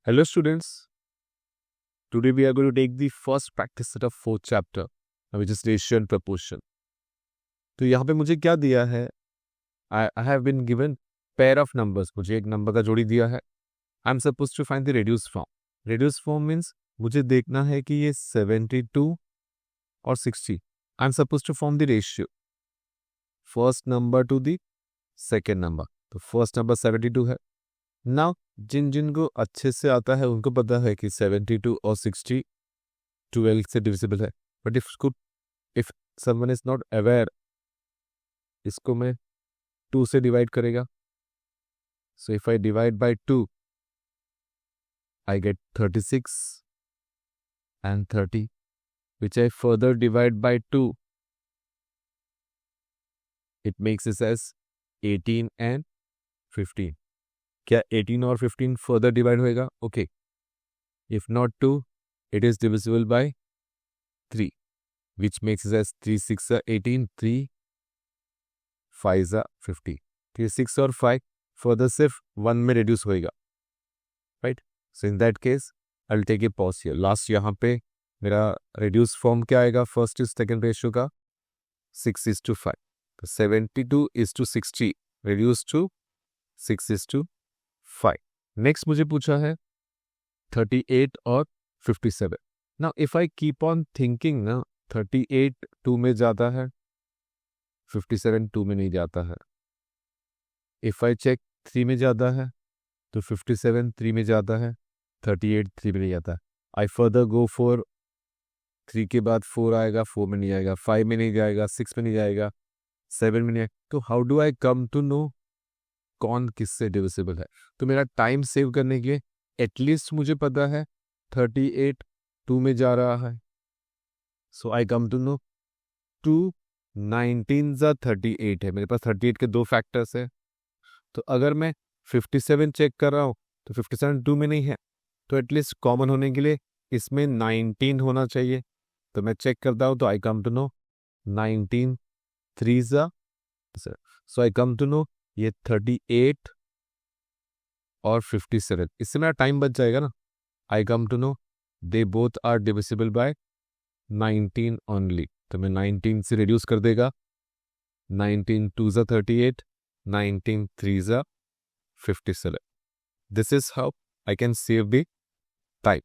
Hello students, today we are going to take the first practice set of fourth chapter which is ratio and proportion. तो यहाँ पे मुझे क्या दिया है? I have been given pair of numbers. मुझे एक नंबर का जोड़ी दिया है. I am supposed to find the reduced form. Reduced form means मुझे देखना है कि ये 72 और 60. I am supposed to form the ratio. First number to the second number. तो first number 72 है. Now जिनको अच्छे से आता है उनको पता है कि 72 और 60 12 से डिविजिबल है. But if someone is not aware, इसको मैं 2 से डिवाइड करेगा. So if I divide by 2 I get 36 and 30 which I further divide by 2, it makes it as 18 and 15. क्या 18 और 15 further divide होएगा? Okay. If not 2, it is divisible by 3, which makes it as 3 6 are 18, 3 5 are 50. 3 6 और 5 further सिर्फ 1 में reduce होएगा. Right? So in that case, I'll take a pause here. Last यहाँ पे मेरा reduced form क्या आएगा? First is second ratio का 6:5. तो 72 is to 60 reduced to 6:5. Next मुझे पूछा है 38 और 57. Now if I keep on thinking ना, 38 2 में जाता है, 57 2 में नहीं जाता है. If I check 3 में जाता है तो 57 3 में जाता है, 38 3 में नहीं जाता. I further go for 3 के बाद 4 आएगा, 4 में नहीं आएगा, 5 में नहीं जाएगा, 6 में नहीं जाएगा, 7 में नहीं आएगा. तो how do I come to know कौन किससे डिविजिबल है? तो मेरा टाइम सेव करने के लिए एटलीस्ट मुझे पता है 38 2 में जा रहा है. So I come to no 2 19 38 है. मेरे पास 38 के 2 फैक्टर्स है. तो अगर मैं 57 चेक कर रहा हूँ तो 57 2 में नहीं है, तो एटलीस्ट कॉमन होने के लिए इसमें 19 होना चाहिए. तो मैं चेक करता हूँ तो I come to know 19 3 so I come to know ये 38 और 57. इससे मेरा टाइम बच जाएगा ना. I come to know they both are divisible by 19 only. तो मैं 19 से रिड्यूस कर देगा. 19 2 38, 19 3 57. This is how I can save the time.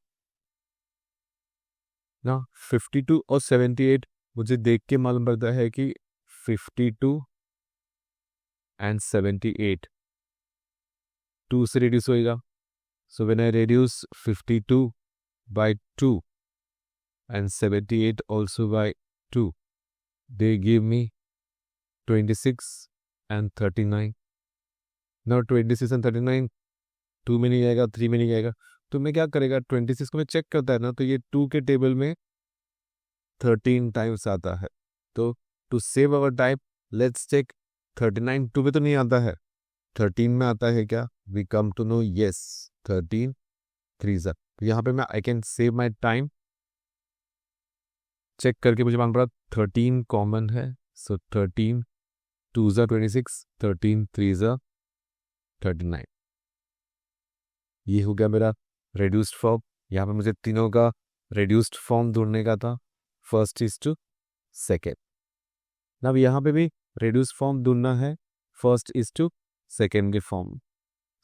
ना 52 और 78 मुझे देख के मालूम पड़ता है कि 52 एंड 78 2 से रिड्यूस होएगा. So when I reduce 52 by 2 and 78 also by 2, they give me 26 and 39. Now 26 and 39 2 में नहीं आएगा, 3 में नहीं आएगा. तो मैं क्या करेगा, 26 को मैं चेक करता है ना, तो ये 2 के टेबल में 13 टाइम्स आता है. तो to save our time let's check 39 2 में तो नहीं आता है, 13 में आता है क्या? We come to know yes 13 3 तो यहाँ पे मैं I can save my time. Check करके मुझे मालूम पड़ा 13 कॉमन है. सो 13 2 26, 13 3 39. ये हो गया मेरा रेड्यूस्ड फॉर्म. यहाँ पे मुझे तीनों का रेड्यूस्ड फॉर्म ढूंढने का था, फर्स्ट इज टू सेकेंड. अब यहाँ पे भी रेड्यूस्ड फॉर्म ढूंढना है, फर्स्ट इज टू सेकेंड के form.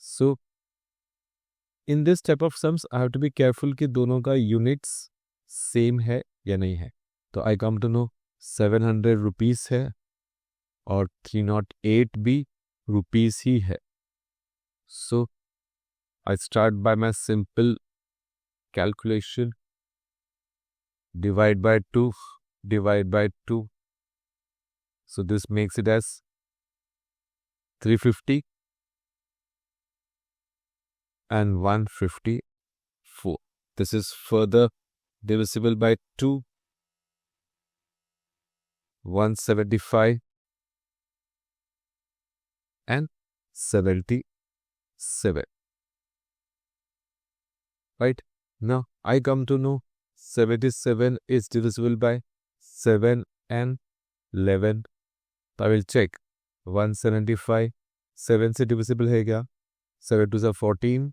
So in this type of sums I have to be careful कि दोनों का यूनिट्स सेम है या नहीं है. तो I come to know 700 rupees है और 308 भी रुपीज़ ही है. So I start by my simple calculation. Divide by 2, divide by 2. So this makes it as 350 and 154. This is further divisible by 2, 175 and 77. Right? Now I come to know 77 is divisible by 7 and 11. I will check 175 7 से divisible है क्या? 7 2 14,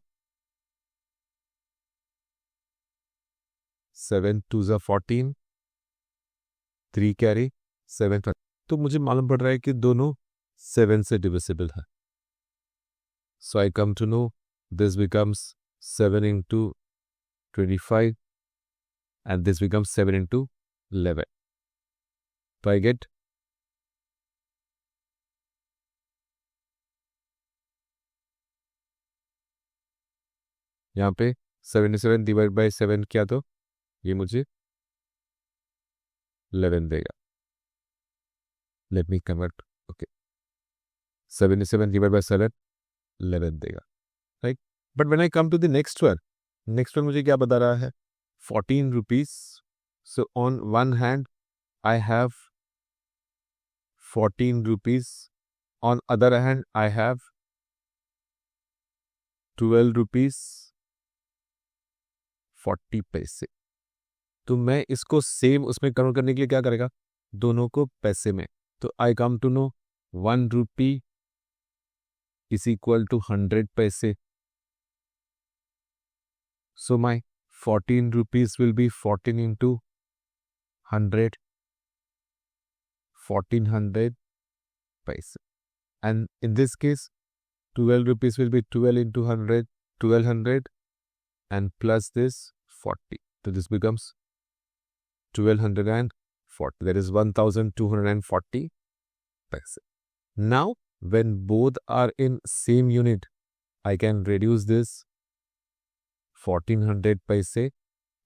7 2 ज़ा 14, 3 carry 7। तो मुझे मालूम पड़ रहा है कि दोनों 7 से डिविजिबल है. So I come to know this becomes 7 into 25 and this becomes 7 into 11. So I get यहाँ पे 77 डिवाइड बाई 7 किया तो ये मुझे 11 देगा. Let me convert. Okay, 77 divide by 7 11 देगा, right. But when I come to the next one मुझे क्या बता रहा है? 14 rupees. So on one hand I have 14 rupees, on other hand I have 12 rupees 40 paise. तो मैं इसको सेम उसमें कन्वर्ट करने के लिए क्या करेगा? दोनों को पैसे में. तो I come to know 1 rupee is equal to 100 पैसे. So my 14 rupees will be 14 into 100, 1400 paise. And in this case, 12 rupees will be 12 into 100, 1200, and plus this 40. So this becomes 1240. That is 1240 paise. Now, when both are in same unit, I can reduce this 1400 पैसे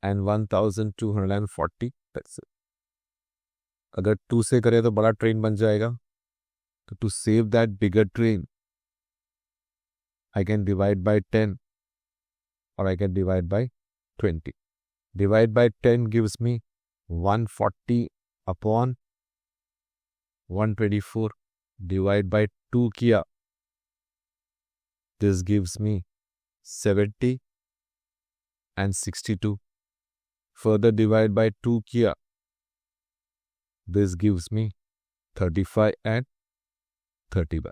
and 1240 पैसे. अगर 2 से करें तो बड़ा train बन जाएगा. तो to save that bigger train I can divide by 10 और I can divide by 20. Divide by 10 gives me 140 upon 124. Divide by 2 किया, this gives me 70 and 62. Further divide by 2 किया, this gives me 35 and 31.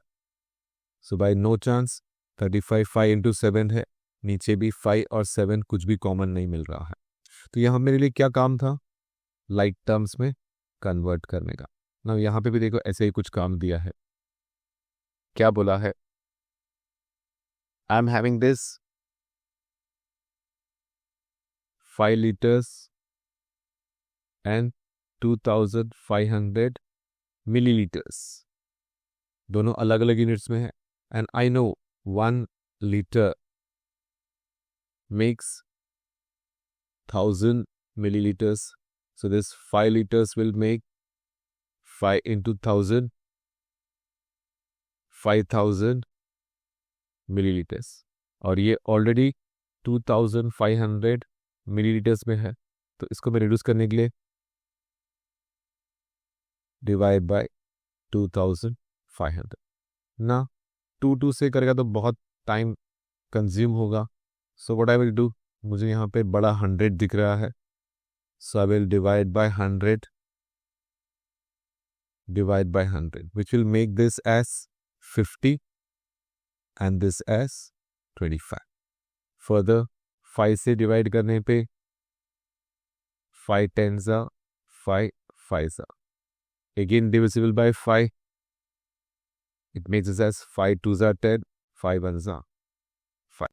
So by no chance 35 5 into 7 है, नीचे भी 5 और 7 कुछ भी common नहीं मिल रहा है. तो यहाँ मेरे लिए क्या काम था? लाइक टर्म्स में कन्वर्ट करने का. ना यहाँ पे भी देखो ऐसे ही कुछ काम दिया है. क्या बोला है? I am having this 5 liters and 2500 milliliters. दोनों अलग अलग यूनिट्स में है. And I know 1 litre makes 1000 milliliters. So this 5 liters will make 5 into 1000, 5000 milliliters. और ये ऑलरेडी 2500 मिलीलीटर्स में है. तो इसको मैं रिड्यूस करने के लिए डिवाइड बाय 2500 ना. 2 से करेगा तो बहुत टाइम कंज्यूम होगा. So what I will do, मुझे यहाँ पे बड़ा 100 दिख रहा है. So I will divide by 100 divide by 100 which will make this as 50 and this as 25. Further 5 से डिवाइड करने पे 5 10 5 5 again divisible by 5. It makes this as 5 2 10, 5 1 5.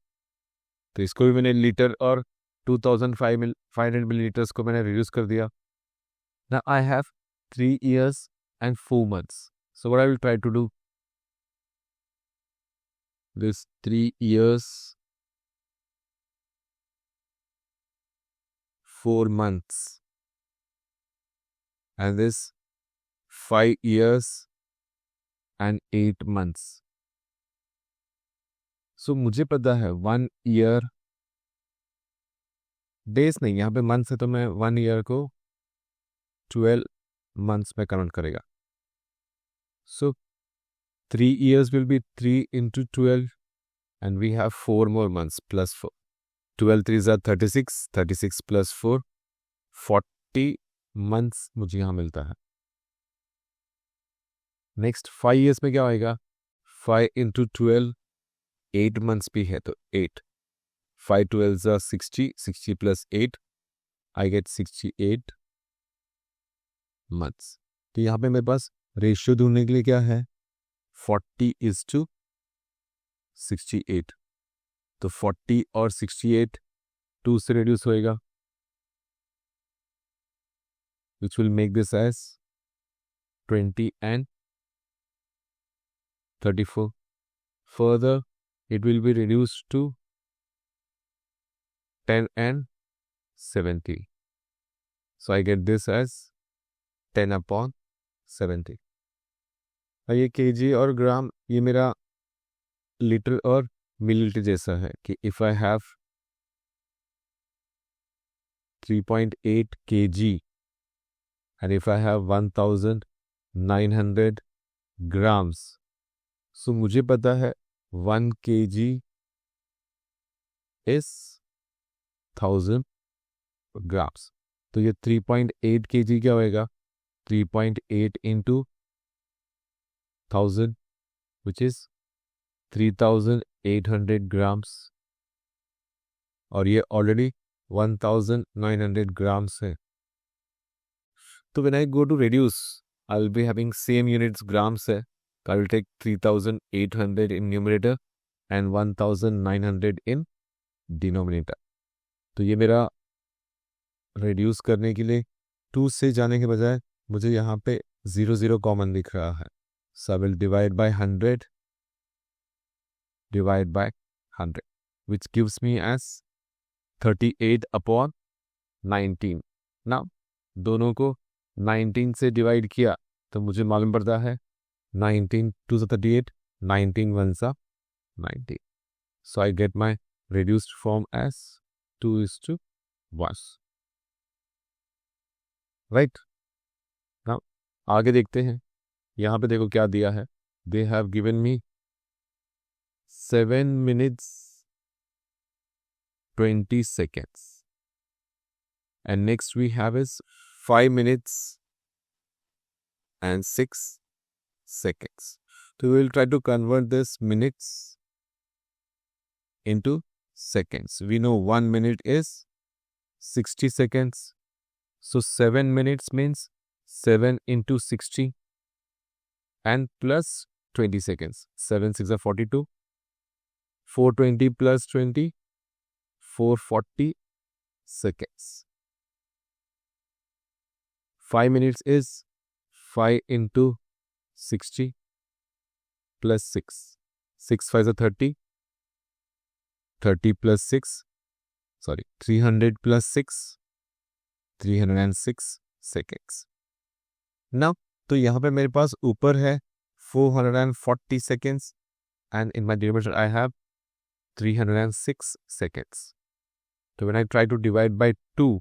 तो इसको भी मैंने लीटर और 2500 मिलीलीटर्स को मैंने रिड्यूस कर दिया. Now I have 3 years and 4 months. So what I will try to do, this 3 years 4 months and this 5 years and 8 months. So मुझे पता है 1 year डेज नहीं, यहाँ पे मंथ्स है तो मैं 1 year को 12 months में कन्वर्ट करेगा. So 3 years will be 3 into 12 and we have 4 more months plus 4. 12 3s are 36, 36 plus 4, 40 months मुझे यहाँ मिलता है. नेक्स्ट 5 years में क्या होएगा? 5 into 12, 8 months भी है तो 8. 5 12s are 60, 60 plus 8, I get 68 months. तो यहाँ पे मेरे पास रेशियो ढूंढने के लिए क्या है, 40:68. तो 40 और 68 2 से रिड्यूस होएगा, which will make this as 20 and 34. Further, it will be reduced to 10 and 70. So I get this as 10/70. ये kg और ग्राम, ये मेरा लीटर और मिलीलीटर जैसा है कि if I have 3.8 kg and if I have 1900 grams, so मुझे पता है 1 kg is 1000 grams. तो ये 3.8 kg क्या होएगा, 3.8 into 1000 which is 3800 grams, और ये ऑलरेडी 1900 grams है. तो when I go to reduce, I'll be having same units grams है. I will take 3800 in numerator and 1900 in denominator. तो ये मेरा reduce करने के लिए 2 से जाने के बजाय मुझे यहाँ पे 0 कॉमन दिख रहा है. So I will divide by 100, divide by 100, which gives me as 38/19. Now दोनों को 19 से डिवाइड किया तो मुझे मालूम पड़ता है 19 2 38, 19 1 19. So I get my reduced form as 2:1. Right? Now आगे देखते हैं. यहाँ पे देखो क्या दिया है. They have given me 7 minutes 20 seconds. And next we have is 5 minutes and 6 seconds. So we will try to convert this minutes into seconds. We know 1 minute is 60 seconds. So 7 minutes means 7 into 60 and plus 20 seconds. 7 6 are 42. 420 plus 20, 440 seconds. 5 minutes is 5 into 60 plus 6. 6 5 are 30. 30 plus 6, 300 plus 6, 306 seconds. Now, तो यहाँ पे मेरे पास ऊपर है 440 seconds and in my denominator I have 306 seconds. So when I try to divide by 2,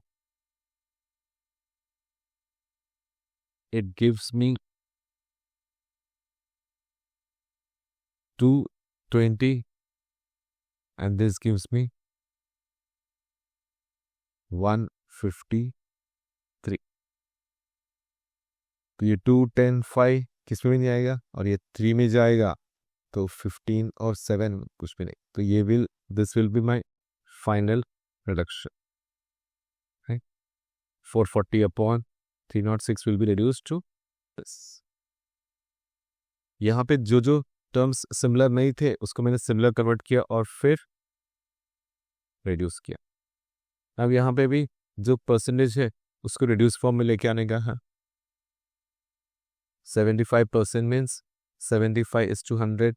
it gives me 220 and this gives me 153. तो ये 2 10 5 किस में भी नहीं आएगा और ये 3 में जाएगा तो 15 और 7 कुछ भी नहीं. तो ये this will be my final reduction. Right? 440/306 will be reduced to this. यहाँ पे जो टर्म्स सिमिलर नहीं थे उसको मैंने सिमिलर कन्वर्ट किया और फिर रिड्यूस किया. अब यहाँ पे भी जो परसेंटेज है उसको रिड्यूस फॉर्म में लेके आने का है. 75% मीन्स 75:100.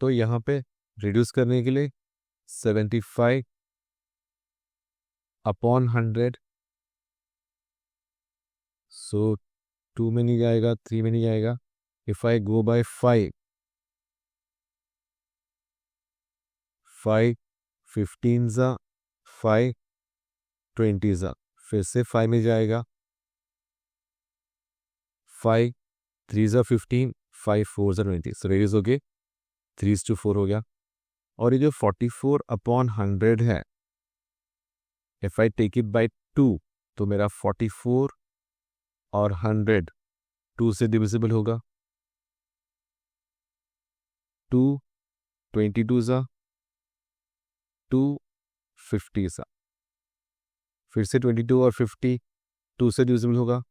तो यहाँ पे रिड्यूस करने के लिए 75/100. सो 2 में नहीं जाएगा, 3 में नहीं जाएगा. इफ आई गो बाय 5 15 5 20 फिर से 5 में जाएगा. 5 3 15 5 4 20. सो रेडियस हो गए 3:4 हो गया. और ये जो 44/100 है, if I take it by 2 तो मेरा 44 और 100 2 से डिविजिबल होगा. 2 22 2 50 फिर से 22 और 50 2 से डिविजिबल होगा,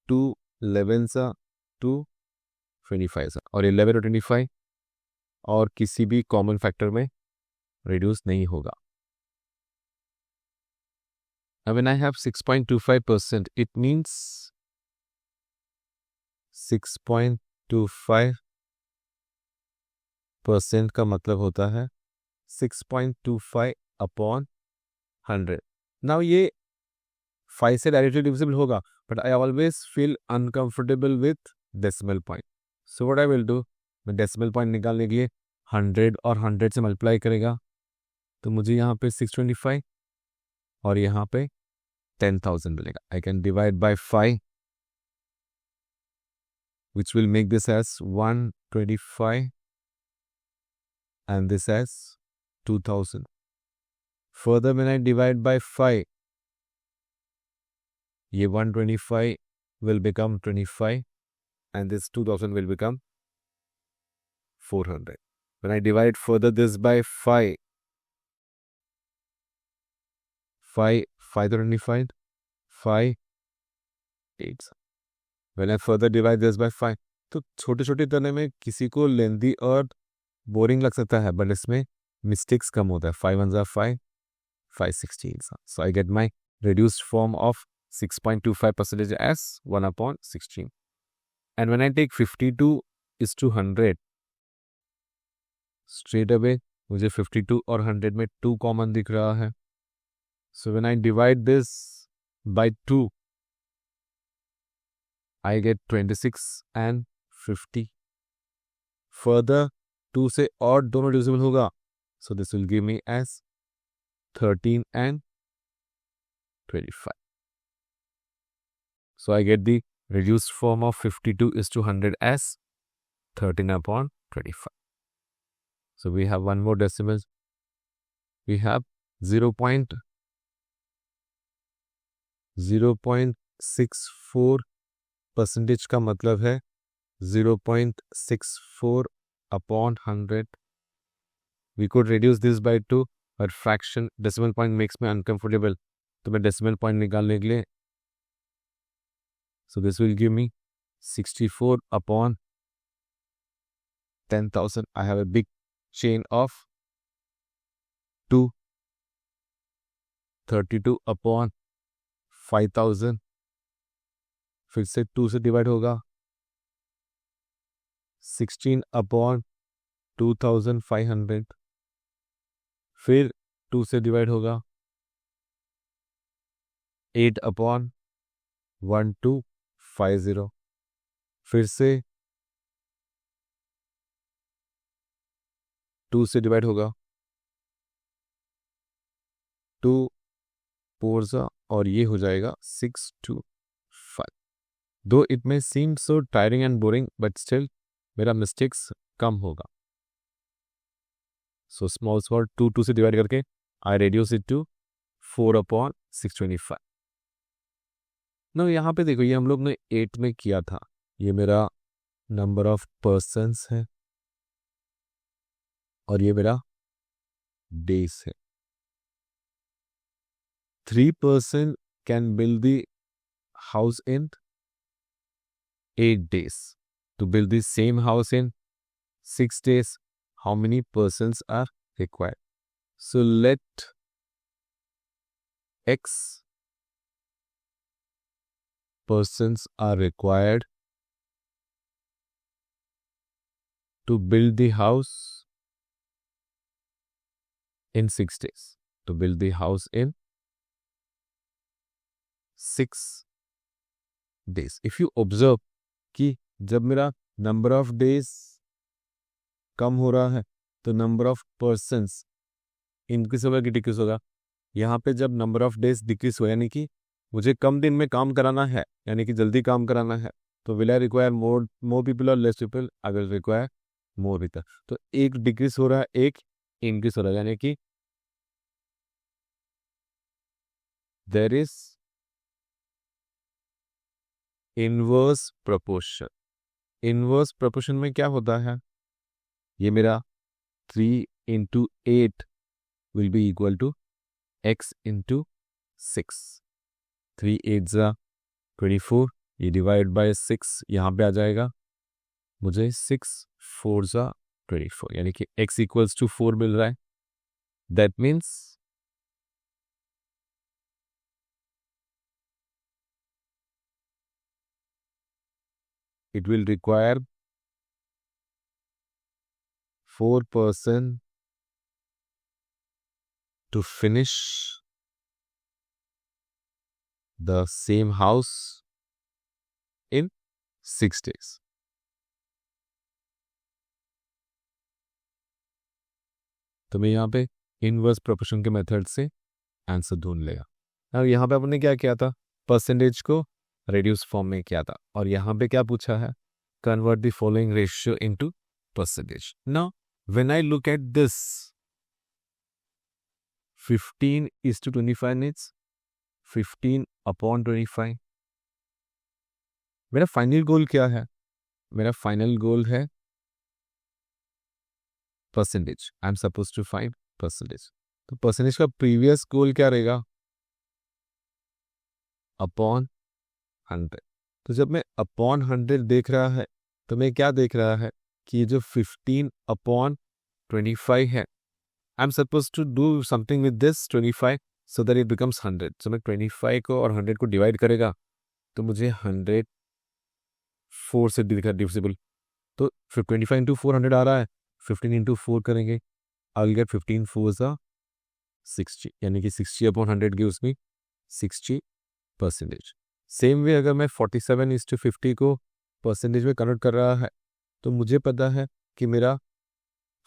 2 11 सा 2 25 सा, और 11 और 25 और किसी भी कॉमन फैक्टर में रिड्यूस नहीं होगा. Now when I have 6.25%, it means 6.25% का मतलब होता है 6.25 अपॉन 100. Now ये 5 से डायरेक्टली डिविजिबल होगा, but I always feel uncomfortable with decimal point. So what I will do, मैं डेसिमल पॉइंट निकालने के लिए 100 और 100 से मल्टीप्लाई करेगा, तो मुझे यहाँ पे 625 और यहाँ पे 10,000 मिलेगा. आई can divide bye 5 which will make this as 125 and this as 2000. Further, when I divide by 5, ये 125 will become 25 and this 2000 will become 400. When I divide further this by 5, 5 25, 5 8. When I further divide this by 5, तो छोटे छोटे करने में किसी को लेंदी और boring लग सकता है, बट इसमें मिस्टेक्स कम होता है. 5 1 5, 5 16. So I get my reduced form of 6.25% as 1 upon 16. And when I take 52:100, straight away मुझे 52 और 100 में 2 कॉमन दिख रहा है. So when I divide this by 2, I get 26 and 50. Further, 2 से और दोनों डिविजिबल होगा, so this will give me as 13 and 25. So I get the reduced form of 52:100 as 13 upon 25. So we have one more decimal. We have 0.64% का मतलब है 0.64 upon 100. We could reduce this by 2, but fraction decimal point makes me uncomfortable. तो मैं decimal point निकालने के लिए, so this will give me 64 upon 10,000. I have a big chain of 2. 32 upon 5,000. फिर से 2 से डिवाइड होगा, 16 upon 2,500. फिर 2 से डिवाइड होगा, 8 upon 1250. फिर से 2 से डिवाइड होगा, 2 4 और ये हो जाएगा 625. Though it may seem so tiring and boring, but still मेरा मिस्टेक्स कम होगा. सो स्मॉल 2 से डिवाइड करके I reduce it to 4 upon 625. ना यहाँ पे देखो, ये हम लोग ने 8 में किया था. ये मेरा नंबर ऑफ पर्सन्स है और ये मेरा डेज है. 3 person can build the house in 8 days. To build the same house in 6 days, how many persons are required? So let X persons are required to build the house in 6 days. To build the house in 6 days. If you observe कि जब मेरा number of days कम हो रहा है तो number of persons increase होगा कि decrease होगा. यहाँ पे जब नंबर ऑफ डेज डिक्रीज हो, यानी कि मुझे कम दिन में काम कराना है, यानी कि जल्दी काम कराना है, तो will I require more people और less people? I will require more people. तो एक डिक्रीज हो रहा है, एक इंक्रीज हो रहा है, यानी कि there is inverse proportion. Inverse proportion में क्या होता है, ये मेरा 3 into 8 will be equal to x into 6, 3 8 ज़ा 24, ये डिवाइड बाय 6 यहाँ पे आ जाएगा, मुझे 6 4 ज़ा 24, यानी कि x इक्वल्स टू 4 मिल रहा है. That means it will require 4 person to finish the same house in 6 days. तो मैं यहाँ पे इनवर्स प्रोपोर्शन के मेथड से आंसर ढूंढ लेगा. अब यहाँ पे आपने क्या किया था, परसेंटेज को रेड्यूस फॉर्म में किया था, और यहाँ पे क्या पूछा है, convert the following ratio into percentage. Now when I look at this 15:25 needs 15/25. मेरा फाइनल गोल क्या है, मेरा फाइनल गोल है percentage. I am suppose to find percentage. तो परसेंटेज का प्रीवियस गोल क्या रहेगा, अपॉन 100. तो जब मैं अपॉन 100 देख रहा है, तो मैं क्या देख रहा है कि ये जो 15/25 है, I am suppose to do something with this 25 so that it becomes 100. तो मैं 25 को और 100 को डिवाइड करेगा तो मुझे 100 4 से दिखा डिविजिबल. तो फिर 25 इंटू 400 आ रहा है, 15 इंटू 4 करेंगे, आई विल गेट 15 4 ज़ा 60, यानी कि 60/100 गिव्स मी 60%. सेम वे अगर मैं 47:50 को परसेंटेज में कन्वर्ट कर रहा है, तो मुझे पता है कि मेरा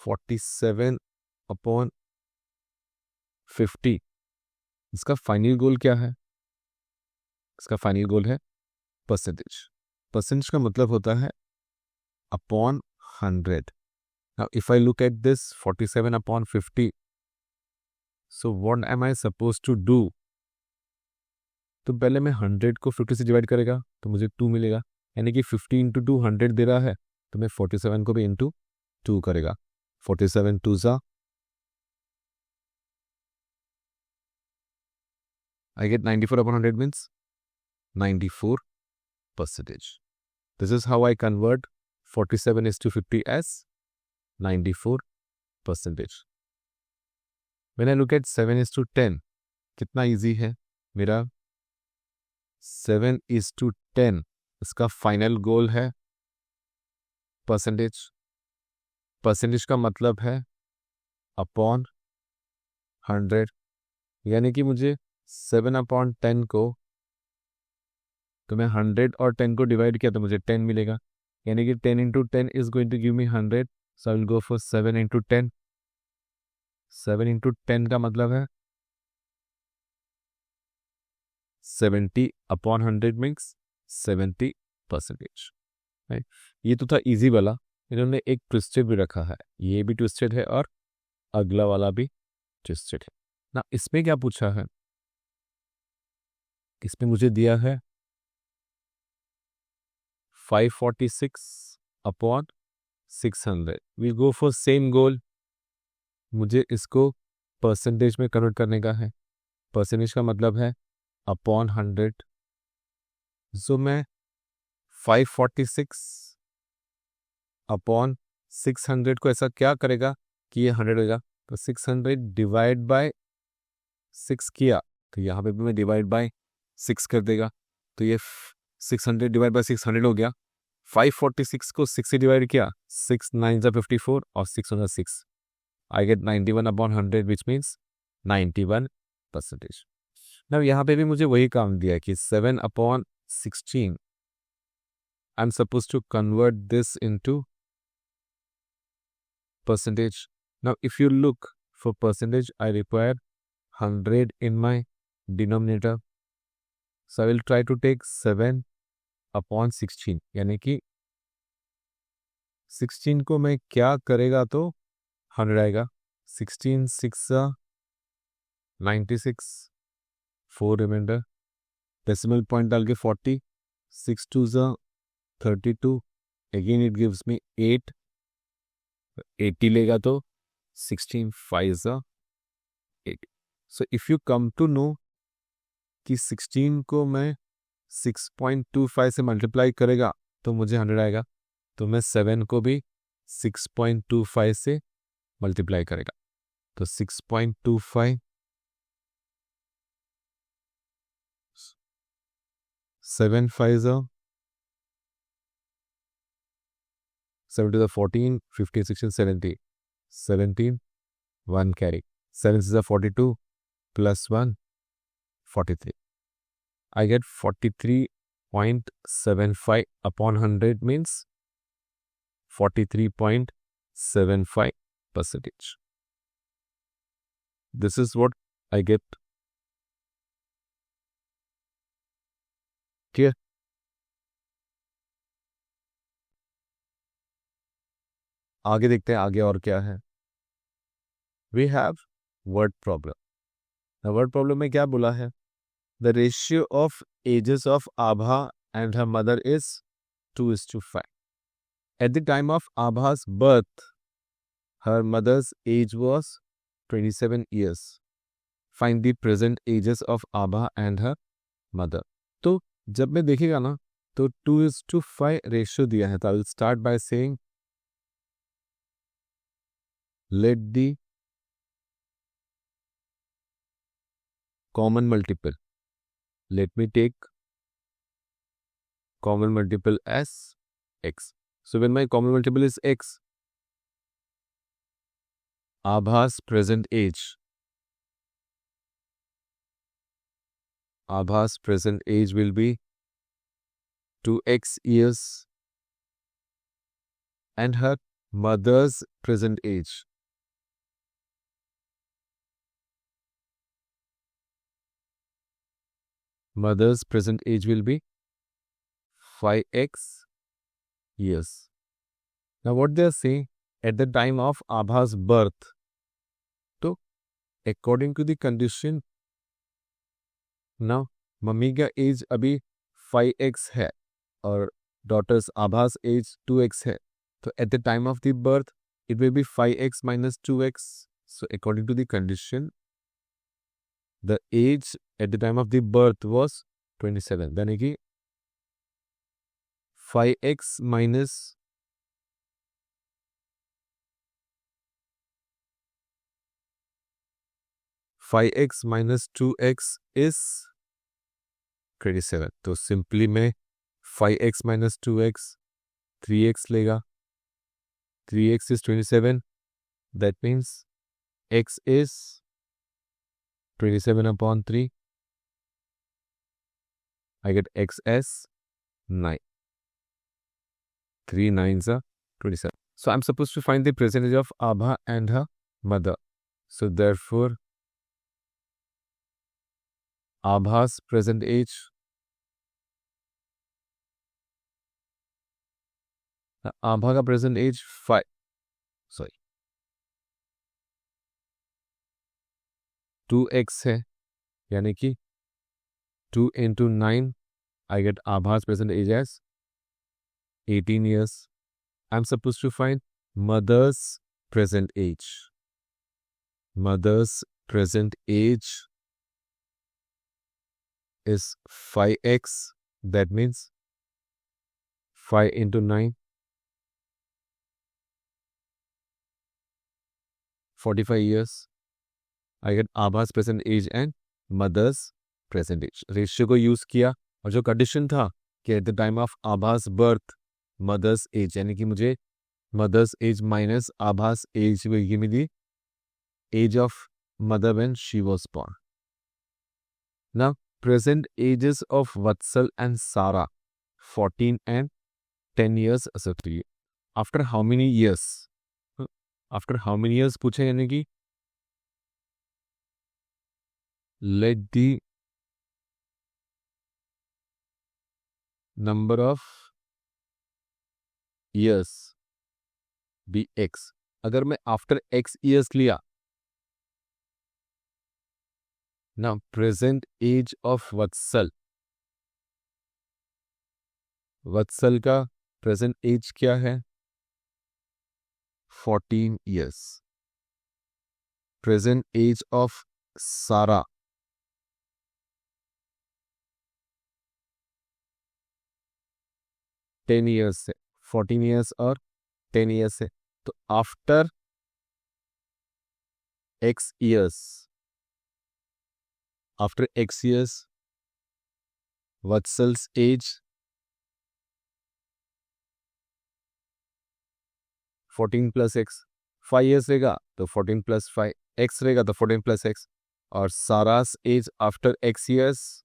47/50 इसका फाइनल गोल क्या है, इसका फाइनल गोल है परसेंटेज. परसेंटेज का मतलब होता है upon 100. Now if I look at this 47/50, so what am I supposed to do? तो पहले मैं 100 को 50 से डिवाइड करेगा तो मुझे 2 मिलेगा, यानी कि 50 इंटू 2 100 दे रहा है, तो मैं 47 को भी इंटू 2 करेगा. 47 2 ज़ा I get 94/100 means 94%. This is how I convert 47:50 as 94%. When I look at 7:10, कितना इजी है मेरा, 7:10 इसका फाइनल गोल है परसेंटेज. परसेंटेज का मतलब है अपॉन 100, यानी कि मुझे 7/10 को, तो मैं 100 और 10 को डिवाइड किया तो मुझे 10 मिलेगा, यानी कि 10 into 10 is going to give me 100. So I will go for 7 into 10. 7 into 10 का मतलब है 70/100 मीन्स 70%. राइट, ये तो था इजी वाला. इन्होंने एक ट्विस्टेड भी रखा है, ये भी ट्विस्टेड है और अगला वाला भी ट्विस्टेड है ना. इसमें क्या पूछा है, इसमें मुझे दिया है 546/600. We go for same goal, मुझे इसको परसेंटेज में कन्वर्ट करने का है. परसेंटेज का मतलब है अपॉन 100. सो मैं 546/600 को ऐसा क्या करेगा कि ये 100 होगा, तो 600 डिवाइड बाय 6 किया तो यहाँ पे भी मैं डिवाइड बाय 6 कर देगा, तो ये 600 डिवाइड बाय 600 हो गया. 546 को 6 से डिवाइड किया, 6 9 ज़ा 54 और 6 1 6, आई गेट 91/100 विच मीन्स 91%. ना यहाँ पे भी मुझे वही काम दिया कि 7/16 I'm supposed to convert this into percentage. Now if you look for percentage, I require 100 in my denominator. So I will try to take 7/16, यानी कि 16 को मैं क्या करेगा तो 100 आएगा. 16 6 ज़ा 96, 4 रिमाइंडर, डेसिमल पॉइंट डाल के 40, 6 2 ज़ा 32, अगेन इट गिव्स मी 8, 80 लेगा तो 16 5 ज़ा 8. So if you come to know कि 16 को मैं 6.25 से मल्टीप्लाई करेगा तो मुझे 100 आएगा, तो मैं 7 को भी 6.25 से मल्टीप्लाई करेगा, तो 6.25 7 5 7 to the 14 15 16 17 17 1 carry 7 is a 42 plus 1 43. I get 43.75 upon 100 means 43.75%. This is what I get. Clear? आगे देखते हैं आगे और क्या है. We have word problem. The word problem में क्या बोला है? The ratio of ages of Abha and her mother is 2:5. At the time of Abha's birth, her mother's age was 27 years. Find the present ages of Abha and her mother. तो जब मैं देखेगा ना तो 2:5 रेशियो दिया है, तो I will start by saying late the common multiple, let me take common multiple as x. So when my common multiple is x, Abha's present age will be 2x years and her mother's present age will be 5x years. Now what they are saying at the time of Abha's birth, तो according to the condition, now mummy का as अभी 5x है और daughters आभास as 2x है, तो eight the time of the birth it will be 5x minus 2x. So according to the condition, the age at the time of the birth was 27. यानी कि 5x minus 2x is 27. तो simply मैं 5x minus 2x 3x लेगा. 3x is 27. That means x is 27 upon 3. I get x as 9. 3 9s are 27. So I'm supposed to find the percentage of Abha and her mother. So therefore, Abha's present age, Abha का present age 2x है, यानी कि 2 into 9, I get Abha's present age as 18 years. I'm supposed to find mother's present age. Mother's present age is 5x. That means 5 into 9, 45 years. I get Abha's present age and mother's present age. Ratio को use किया और जो condition था कि at the time of Abhas birth mother's age, यानी कि मुझे mother's age minus Abhas age give me the age of mother when she was born. Now present ages of Vatsal and Sara 14 and 10 years respectively. After how many years? After how many years पूछा, यानी कि let the number of years be x. अगर मैं after x years लिया, now present age of Vatsal का present age क्या है? 14 years. Present age of Sara 10 years से, 14 ईयर्स और 10 ईयर्स से, तो after x years, after x years, Vatsal's age 14 plus x, 5 years रहेगा तो 14 plus 5, x रहेगा तो 14 plus x, और Sarah's age after x years,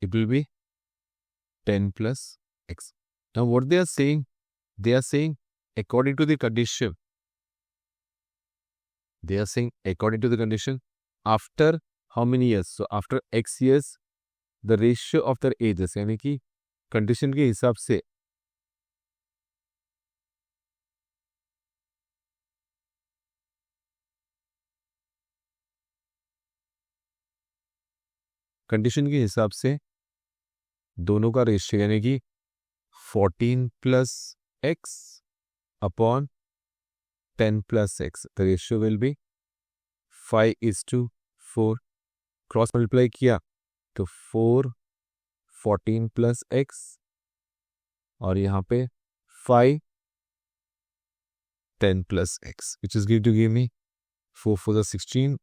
it will be 10 plus x. Now what they are saying according to the condition. They are saying according to the condition, after how many years? So after x years, the ratio of their ages, यानी कि condition के हिसाब से दोनों का ratio यानी कि 14 plus x upon 10 plus x, the ratio will be 5:4. Cross multiply किया तो 4 14 plus x और यहाँ पे 5 10 plus x, which is going to give me 4 for the 16,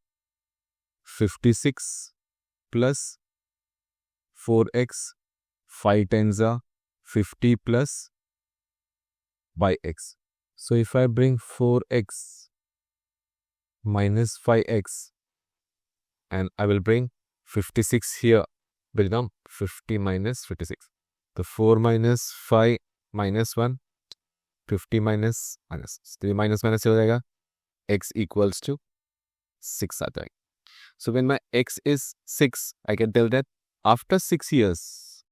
56 plus 4x, 5 10s are 50 plus by x. So if I bring 4x minus 5x and I will bring 56 here, become 50 minus 56. So 4 minus 5 minus 1, 50 minus 3 minus हो जाएगा, x equals to 6 आता है. So when my x is 6, I can tell that after 6 years,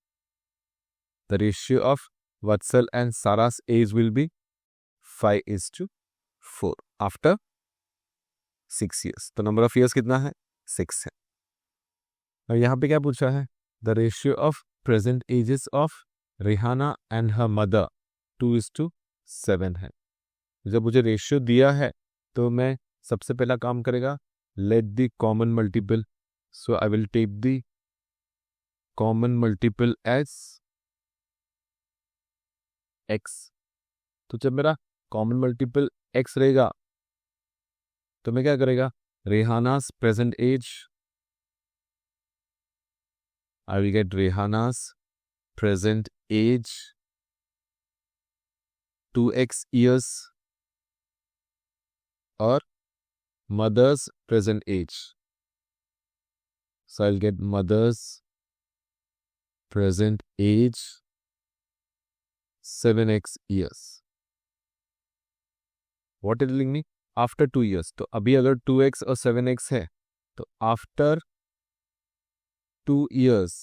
the ratio of Vatsal and Sarah's age will be 5:4 after 6 years. तो number of years कितना है? 6 है. और यहाँ पे क्या पूछा है? The ratio of present ages of Rihana and her mother 2:7 है. जब मुझे रेशियो दिया है तो मैं सबसे पहला काम करेगा, let the common multiple. So I will take the common multiple as x. तो जब मेरा कॉमन मल्टीपल x रहेगा तो मैं क्या करेगा, रेहाना's present age, I will get Rehana's present age 2x years or mother's present age. So I'll get mother's present age 7x years. What is telling me? After 2 years. तो अभी अगर 2x और 7x है तो after 2 years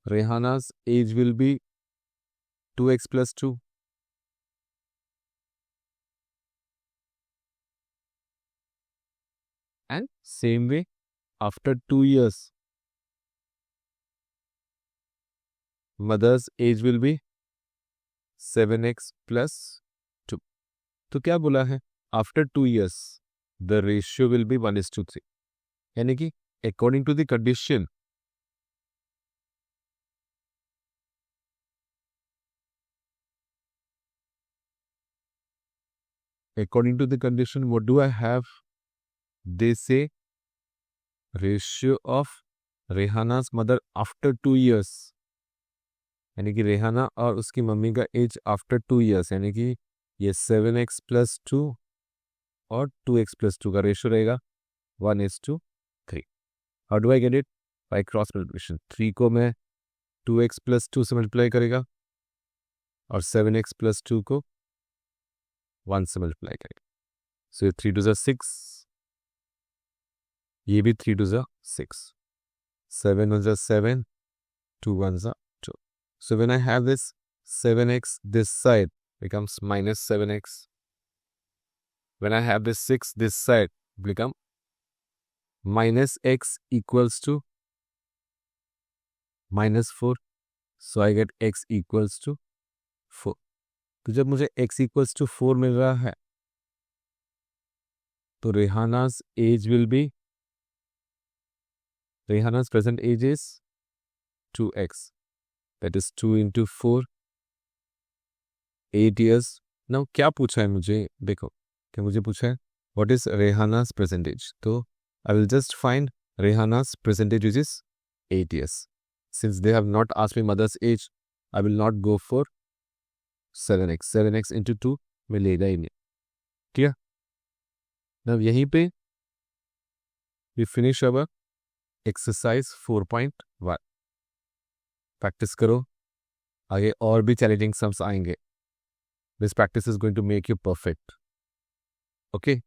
Rehana's age will be 2x plus 2. And same way after 2 years mother's age will be 7x plus 2. तो क्या बोला है? After 2 years the ratio will be 1:3. यानी कि according to the condition, what do I have? They say ratio of Rehana's mother after 2 years, यानी कि रेहाना और उसकी मम्मी का एज आफ्टर 2 years, यानी कि ये 7x plus 2 और 2x plus 2 का रेशियो रहेगा 1:3. How do I get it? By cross multiplication. 3 को मैं 2x plus 2 से मल्टीप्लाई करेगा और 7x plus 2 को 1 से मल्टीप्लाई करेगा. सो 3 2 6, ये भी 3 2 6, 7 1 7, 2 1 2. So when I have this 7x, this side becomes minus 7x. When I have this 6, this side become minus x equals to minus 4. So I get x equals to 4. तो जब मुझे x equals to 4 मिल रहा है तो Rehana's present age is 2x. That is 2 into 4, 8 years. Now क्या पूछा है मुझे, देखो क्या मुझे पूछा है, what is Rehana's percentage? तो I will just find Rehana's percentage, which is 8 years. Since they have not asked me mother's age, I will not go for 7x. 7x into 2 में लेगा ही नहीं. ठीक है. Now यहीं पे we finish our exercise 4.1. Practice करो, आगे और भी चैलेंजिंग सम्स आएंगे. This practice is going to make you perfect. Okay.